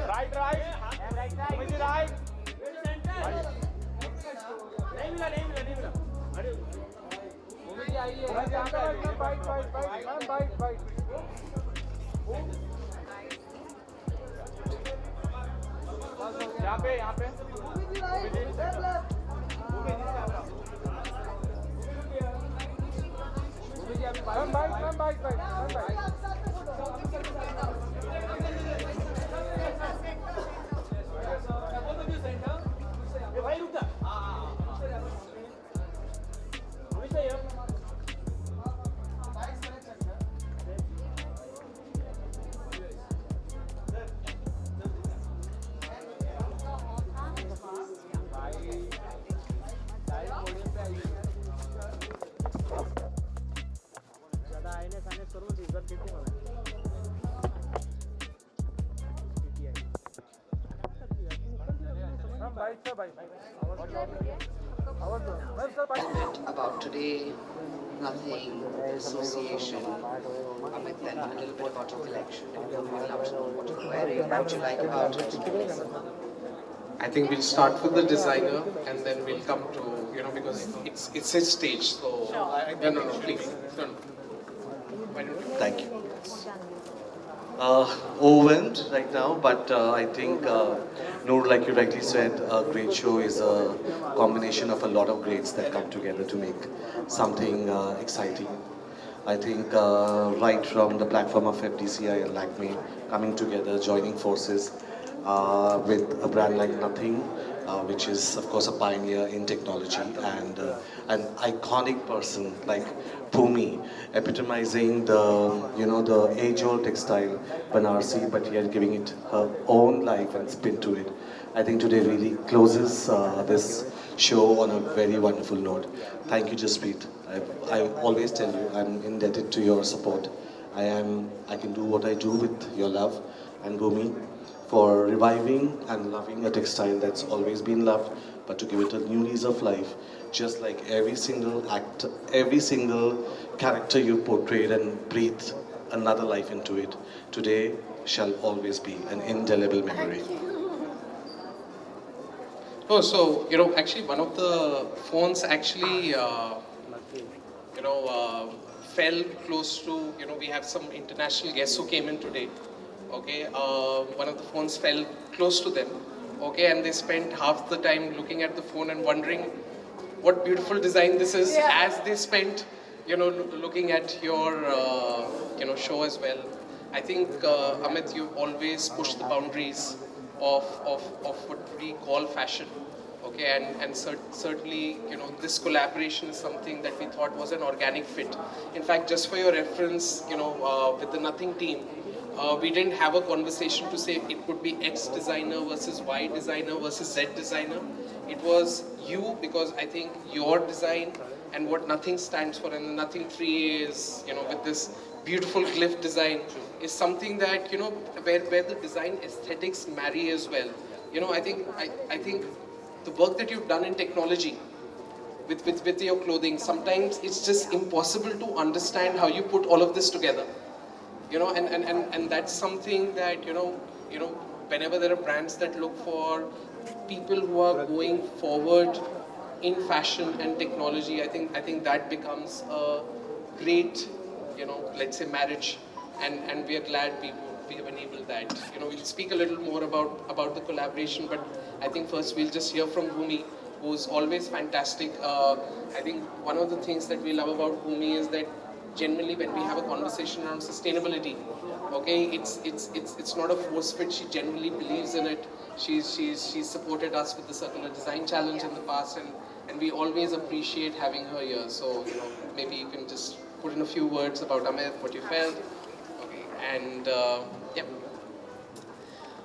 Right, right. Movie right. नहीं मिला नहीं मिला नहीं मिला अरे मूवी की आई है byte byte byte ma'am byte byte यहाँ पे ma'am byte ma'am byte byte ma'am byte भाई रुक जा about today, nothing, the association, Amit, then a little bit about your collection. We'd love to know what you're wearing, what you like about it. I think we'll start with the designer and then we'll come to, because it's his stage. So, no, please. No. Why don't you? Thank you. Overwhelmed right now, but I think, Noor, like you rightly said, a great show is a combination of a lot of greats that come together to make something exciting. I think right from the platform of FDCI and Lakme coming together, joining forces with a brand like Nothing, which is of course a pioneer in technology, and an iconic person like Bhumi, epitomizing the age-old textile Banarsi, but yet giving it her own life and spin to it. I think today really closes this show on a very wonderful note. Thank you, Jaspreet. I always tell you I'm indebted to your support. I can do what I do with your love, and Bhumi, for reviving and loving a textile that's always been loved, but to give it a new lease of life, just like every single act, every single character you portrayed and breathed another life into it, today shall always be an indelible memory. Oh, so, actually one of the phones actually, fell close to, we have some international guests who came in today. Okay, one of the phones fell close to them. Okay, and they spent half the time looking at the phone and wondering what beautiful design this is, as they spent, looking at your, show as well. I think, Amit, you always push the boundaries of what we call fashion. Okay, and certainly, this collaboration is something that we thought was an organic fit. In fact, just for your reference, with the Nothing team, we didn't have a conversation to say it would be X designer versus Y designer versus Z designer. It was you, because I think your design and what Nothing stands for, and the Nothing tree is, with this beautiful glyph design, is something that, where the design aesthetics marry as well. I think the work that you've done in technology with your clothing, sometimes it's just impossible to understand how you put all of this together. And that's something that, whenever there are brands that look for people who are going forward in fashion and technology, I think that becomes a great, let's say marriage, and we are glad we have enabled that. We'll speak a little more about the collaboration, but I think first we'll just hear from Bhumi, who's always fantastic. I think one of the things that we love about Bhumi is that generally when we have a conversation around sustainability, okay, it's not a force fit. She genuinely believes in it. She's supported us with the Circular Design Challenge in the past, and we always appreciate having her here. So maybe you can just put in a few words about Amit, what you felt, okay, and yeah.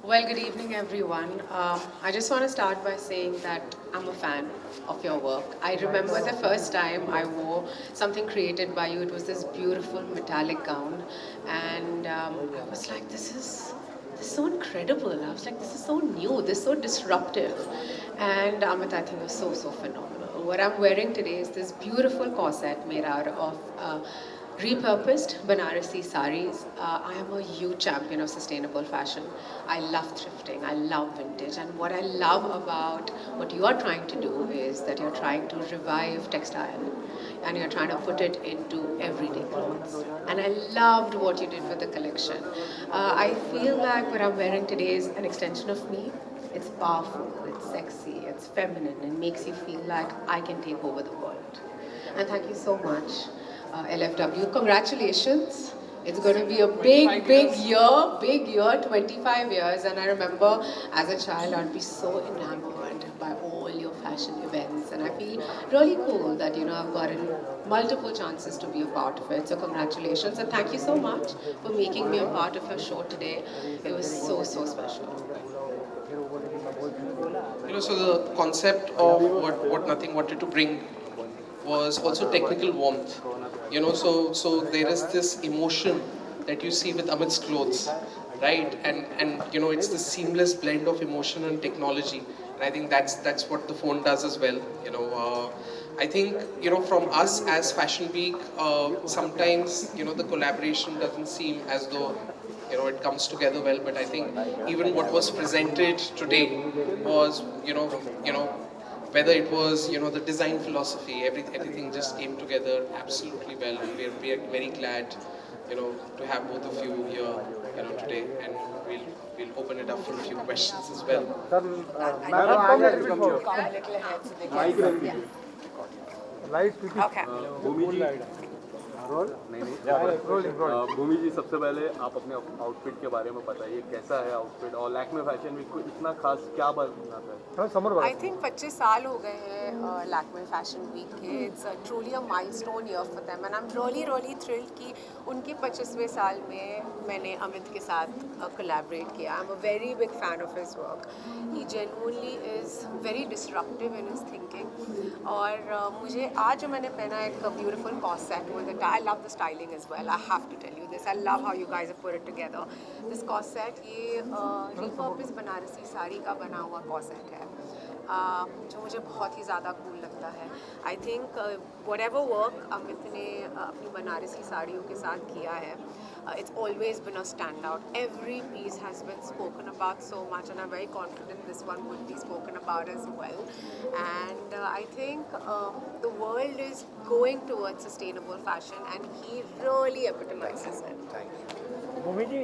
Well, good evening, everyone. I just want to start by saying that I'm a fan of your work. I remember the first time I wore something created by you. It was this beautiful metallic gown, and I was like, this this is so incredible. I was like, this is so new, this is so disruptive. And Amit, I think, was so, so phenomenal. What I'm wearing today is this beautiful corset made out of repurposed Banarasi saris. I am a huge champion of sustainable fashion. I love thrifting, I love vintage, and what I love about what you are trying to do is that you're trying to revive textile and you're trying to put it into everyday clothes. And I loved what you did with the collection. I feel like what I'm wearing today is an extension of me. It's powerful, it's sexy, it's feminine, and makes you feel like I can take over the world. And thank you so much, LFW. Congratulations. It's going to be a big year, 25 years. And I remember as a child, I'd be so enamored by all your fashion events. And I feel really cool that, I've gotten multiple chances to be a part of it. So congratulations. And thank you so much for making me a part of your show today. It was so, so special. So the concept of what Nothing wanted to bring was also technical warmth. So there is this emotion that you see with Amit's clothes, right? And it's the seamless blend of emotion and technology. And I think that's what the phone does as well. I think from us as Fashion Week, sometimes the collaboration doesn't seem as though it comes together well. But I think even what was presented today was whether it was the design philosophy, everything just came together absolutely well, and we are very glad to have both of you here today, and we'll open it up for a few questions as well. Okay. भूमि जी, सबसे पहले आप अपने outfit के बारे में बताइए, कैसा है आउटफिट और लैक्मे फैशन वीक को इतना खास क्या बनाता है? I think 25 साल हो गए हैं लैक्मे फैशन वीक के. It's truly a milestone year for them, and I'm really thrilled कि उनके 25वें साल में मैंने अमित के साथ collaborate किया. I'm a very big fan of his work. He genuinely is very disruptive in his thinking. और मुझे आज जो मैंने पहना एक beautiful corset with it. I love the styling as well. I have to tell you this. I love how you guys have put it together. This corset, ये repurposed Banarasi sari का बना हुआ corset है, जो मुझे बहुत ही ज़्यादा कूल लगता है. I think whatever work Amit ने अपनी बनारसी साड़ियों के साथ किया है, it's always been a standout. Every piece has been spoken about so much, and I'm very confident this one would be spoken about as well. And I think the world is going towards sustainable fashion, and he really epitomizes it. Thank you. Bhumi ji,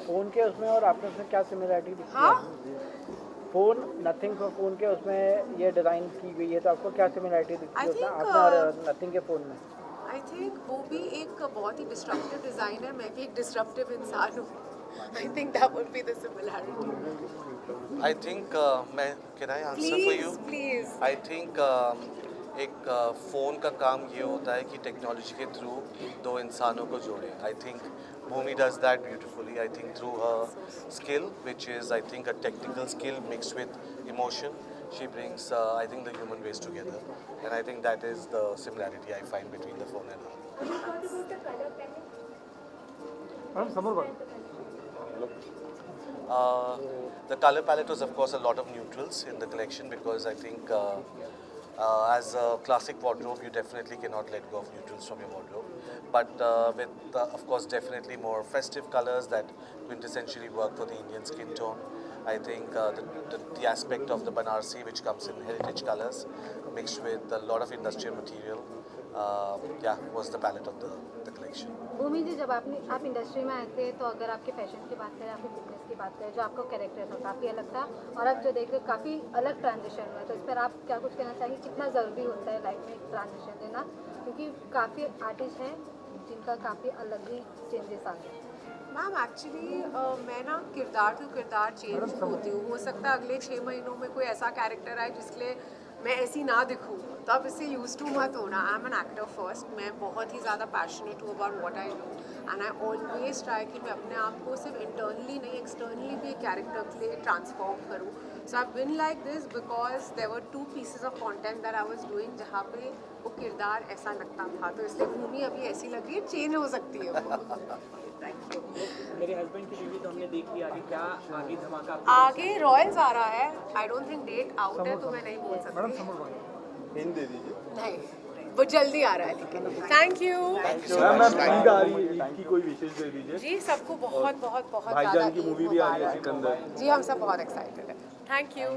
phone के उसमें और आपके उसमें क्या similarity दिखती है? Phone nothing का phone के उसमें ये डिज़ाइन की गई है, तो आपको क्या सिमिलरिटी दिखती है उसमें आपने और नथिंग के फ़ोन में? आई थिंक वो भी एक बहुत ही डिस्ट्रप्टिव डिज़ाइन है, मैं भी एक डिस्ट्रप्टिव इंसान हूँ. I think that would be the similarity. I think can I answer for you? Please. I think एक फ़ोन का काम ये होता है कि टेक्नोलॉजी के थ्रू दो इंसानों को जोड़े. I think Bhumi does that beautifully. I think through her skill, which is I think a technical skill mixed with emotion, she brings I think the human race together, and I think that is the similarity I find between the phone and her. The color palette was of course a lot of neutrals in the collection, because I think as a classic wardrobe you definitely cannot let go of neutrals from your wardrobe, but with of course definitely more festive colors that quintessentially work for the Indian skin tone. I think the aspect of the Banarsi, which comes in heritage colors mixed with a lot of industrial material, was the palette of the collection. भूमि जी, जब आप industry में आए थे, तो अगर आपके fashion की बात करें, आपके फिटनेस की बात करें, जो आपका कैरेक्टर था काफ़ी अलग था, और अब जो देख रहे काफ़ी अलग ट्रांजिशन हुआ है, तो इस पर आप क्या कुछ कहना चाहिए? कितना ज़रूरी होता है लाइफ में ट्रांजिशन देना, क्योंकि काफ़ी आर्टिस्ट हैं जिनका काफ़ी अलग ही चेंजेस आ गए. मैम एक्चुअली मैं ना किरदार टू किरदार चेंज होती हूँ. हो सकता है अगले 6 महीनों में कोई ऐसा कैरेक्टर आए जिसके मैं ऐसी ना दिखूँ, तो आप इससे यूज टू मत होना. I am an actor first. मैं बहुत ही ज़्यादा पैशनेट हूँ about what I do, and I always try कि मैं अपने आप को सिर्फ इंटरनली नहीं एक्सटर्नली भी एक कैरेक्टर के लिए ट्रांसफॉर्म करूँ. So I've been like this because there were 2 pieces of content that I was doing जहाँ पे वो किरदार ऐसा लगता था, तो इसलिए भूमि अभी ऐसी लग रही है, चेंज हो सकती है वो। मेरे हस्बैंड की वीडियो तो हमने देख ली, आगे क्या आगे धमाका आगे रॉयल्स आ रहा है, I don't think date out है तो मैं नहीं बोल सकती। हिंट दे दीजिए नहीं, वो जल्दी आ रहा है लेकिन। Thank you. मैम ईद आ रही है, ईद की कोई विशेष दे दीजिए। जी सबको बहुत बहुत बहुत भाईजान की ज़्यादा मूवी भी आ रही है सिकंदर। जी हम सब बहुत एक्साइटेड है। Thank you.